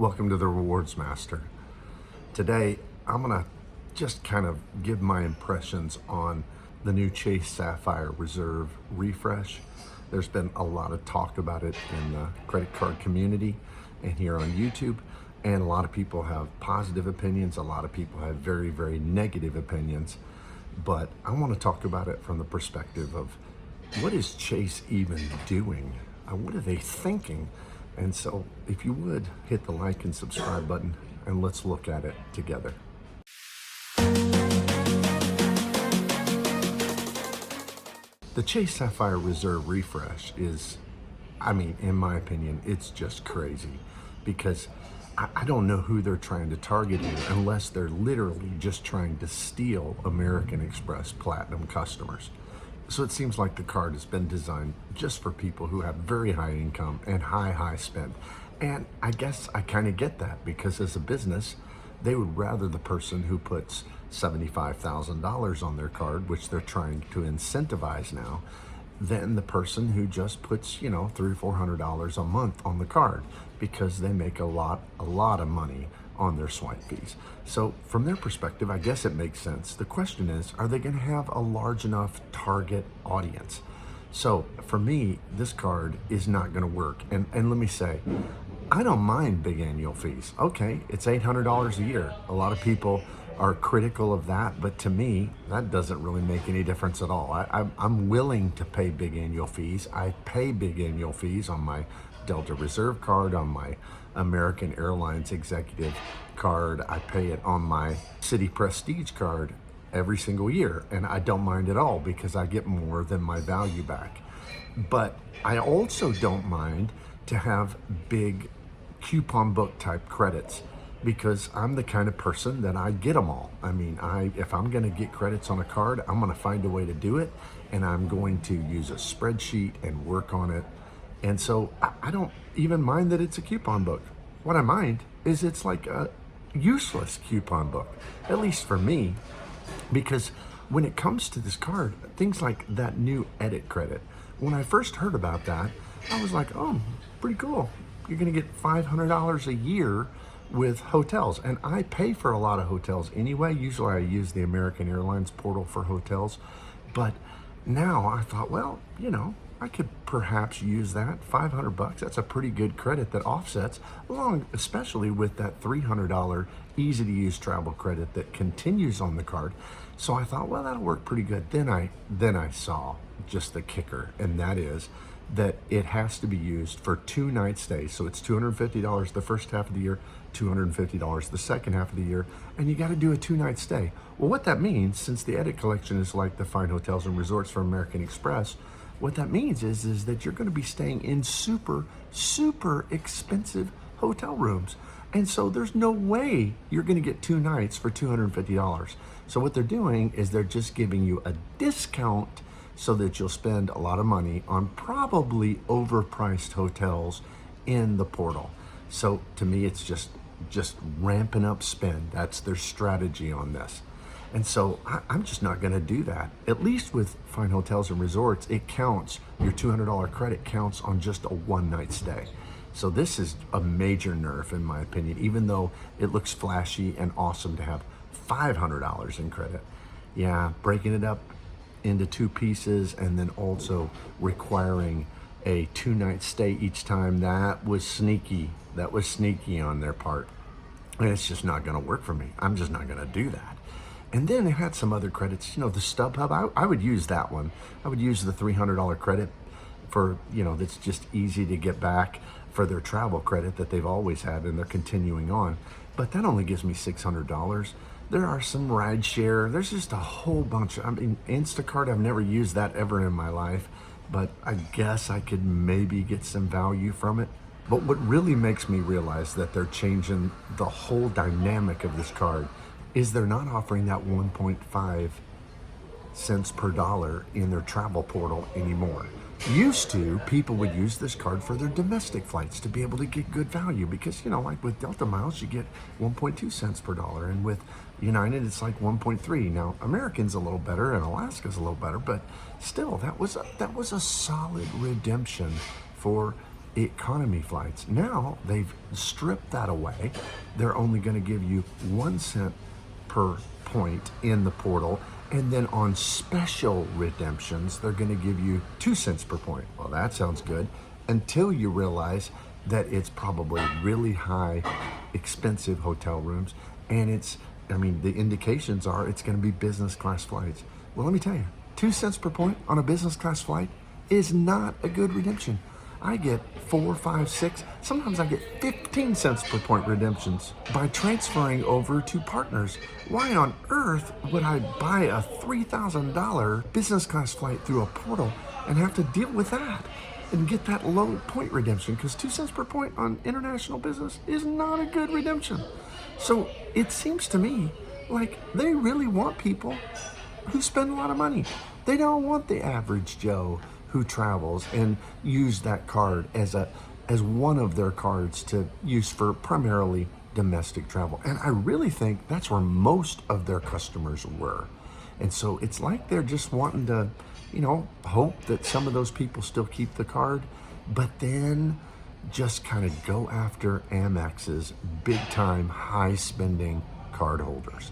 Welcome to the Rewards Master. Today, I'm gonna just kind of give my impressions on the new Chase Sapphire Reserve refresh. There's been a lot of talk about it in the credit card community and here on YouTube, and a lot of people have positive opinions. A lot of people have very, very negative opinions, but I want to talk about it from the perspective of what is Chase even doing? What are they thinking? And so if you would, hit the like and subscribe button and let's look at it together. The Chase Sapphire Reserve refresh is, in my opinion, it's just crazy because I don't know who they're trying to target here unless they're literally just trying to steal American Express Platinum customers. So it seems like the card has been designed just for people who have very high income and high spend. And I guess I kind of get that because as a business, they would rather the person who puts $75,000 on their card, which they're trying to incentivize now, than the person who just puts, $300 or $400 a month on the card because they make a lot of money on their swipe fees. So from their perspective, I guess it makes sense. The question is, are they going to have a large enough target audience? So for me, this card is not going to work. And let me say, I don't mind big annual fees. Okay, it's $800 a year. A lot of people are critical of that, but to me, that doesn't really make any difference at all. I'm willing to pay big annual fees. I pay big annual fees on my Delta Reserve card, on my American Airlines Executive card. I pay it on my Citi Prestige card every single year, and I don't mind at all because I get more than my value back. But I also don't mind to have big coupon book type credits because I'm the kind of person that I get them all. If I'm going to get credits on a card, I'm going to find a way to do it, and I'm going to use a spreadsheet and work on it. And so I don't even mind that it's a coupon book. What I mind is it's like a useless coupon book, at least for me, because when it comes to this card, things like that new edit credit, when I first heard about that, I was like, oh, pretty cool. You're going to get $500 a year with hotels. And I pay for a lot of hotels anyway. Usually I use the American Airlines portal for hotels. But now I thought, well, I could perhaps use that. $500, that's a pretty good credit that offsets, especially with that $300 easy to use travel credit that continues on the card. So I thought, well, that'll work pretty good. Then I saw just the kicker, and that is that it has to be used for 2-night stays. So it's $250 the first half of the year, $250 the second half of the year, and you got to do a 2-night stay. Well, what that means, since the edit collection is like the fine hotels and resorts for American Express, what that means is that you're going to be staying in super expensive hotel rooms. And so there's no way you're going to get 2 nights for $250. So what they're doing is they're just giving you a discount so that you'll spend a lot of money on probably overpriced hotels in the portal. So to me, it's just ramping up spend. That's their strategy on this. And so I'm just not going to do that. At least with fine hotels and resorts, it counts. Your $200 credit counts on just a 1-night stay. So this is a major nerf in my opinion, even though it looks flashy and awesome to have $500 in credit. Yeah, breaking it up into 2 pieces and then also requiring a 2-night stay each time, that was sneaky. That was sneaky on their part. And it's just not going to work for me. I'm just not going to do that. And then it had some other credits, the StubHub, I would use that one. I would use the $300 credit for, that's just easy to get back for their travel credit that they've always had and they're continuing on. But that only gives me $600. There are some ride share. There's just a whole bunch. Instacart, I've never used that ever in my life, but I guess I could maybe get some value from it. But what really makes me realize that they're changing the whole dynamic of this card is they're not offering that 1.5 cents per dollar in their travel portal anymore. Used to, people would use this card for their domestic flights to be able to get good value because, like with Delta miles, you get 1.2 cents per dollar. And with United, it's like 1.3. Now, American's a little better and Alaska's a little better, but still, that was a solid redemption for economy flights. Now they've stripped that away. They're only going to give you 1 cent per point in the portal. And then on special redemptions, they're going to give you 2 cents per point. Well, that sounds good until you realize that it's probably really high, expensive hotel rooms. And the indications are it's going to be business class flights. Well, let me tell you, 2 cents per point on a business class flight is not a good redemption. I get 4, 5, 6, sometimes I get 15 cents per point redemptions by transferring over to partners. Why on earth would I buy a $3,000 business class flight through a portal and have to deal with that and get that low point redemption? Because 2 cents per point on international business is not a good redemption. So it seems to me like they really want people who spend a lot of money. They don't want the average Joe who travels and use that card as one of their cards to use for primarily domestic travel. And I really think that's where most of their customers were. And so it's like they're just wanting to, hope that some of those people still keep the card, but then just kind of go after Amex's big time high spending card holders.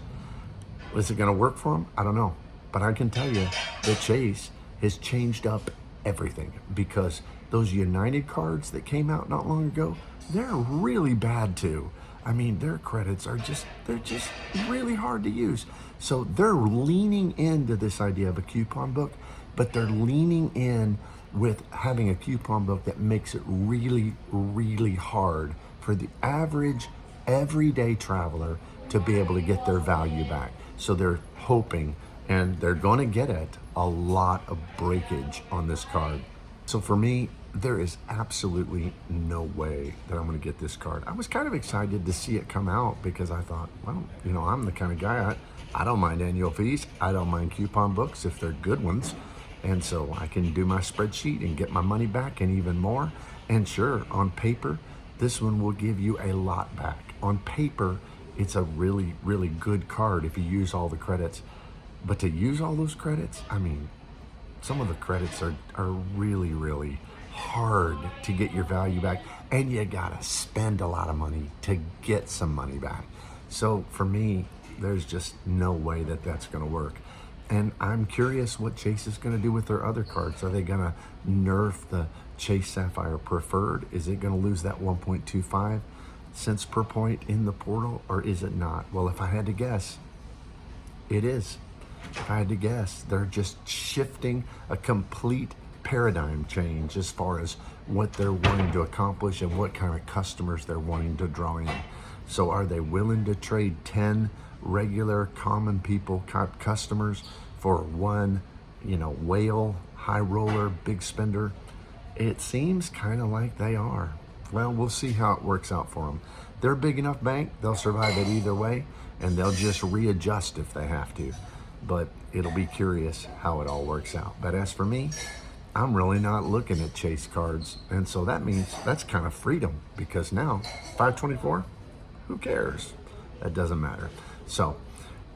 Is it going to work for them? I don't know. But I can tell you that Chase has changed up everything, because those United cards that came out not long ago, they're really bad too. I mean, their credits they're just really hard to use. So they're leaning into this idea of a coupon book, but they're leaning in with having a coupon book that makes it really, really hard for the average everyday traveler to be able to get their value back. So they're hoping, and they're going to get it, a lot of breakage on this card. So for me, there is absolutely no way that I'm going to get this card. I was kind of excited to see it come out because I thought, well, I'm the kind of guy, I don't mind annual fees. I don't mind coupon books if they're good ones. And so I can do my spreadsheet and get my money back and even more. And sure, on paper, this one will give you a lot back. On paper, it's a really, really good card if you use all the credits. But to use all those credits, some of the credits are really, really hard to get your value back. And you gotta spend a lot of money to get some money back. So for me, there's just no way that that's gonna work. And I'm curious what Chase is gonna do with their other cards. Are they gonna nerf the Chase Sapphire Preferred? Is it gonna lose that 1.25 cents per point in the portal, or is it not? Well, if I had to guess, it is. If I had to guess, they're just shifting a complete paradigm change as far as what they're wanting to accomplish and what kind of customers they're wanting to draw in. So are they willing to trade 10 regular common people customers for one, whale, high roller, big spender? It seems kind of like they are. Well, we'll see how it works out for them. They're a big enough bank, they'll survive it either way, and they'll just readjust if they have to. But it'll be curious how it all works out. But as for me, I'm really not looking at Chase cards. And so that means that's kind of freedom, because now 524, who cares? That doesn't matter. So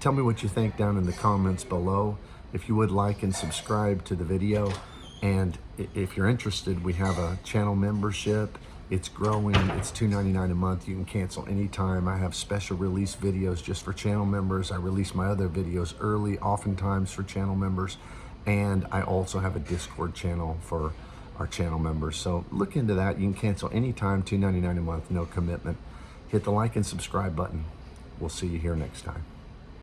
tell me what you think down in the comments below. If you would like and subscribe to the video. And if you're interested, we have a channel membership. It's growing. It's $2.99 a month. You can cancel anytime. I have special release videos just for channel members. I release my other videos early, oftentimes for channel members. And I also have a Discord channel for our channel members. So look into that. You can cancel anytime, $2.99 a month, no commitment. Hit the like and subscribe button. We'll see you here next time.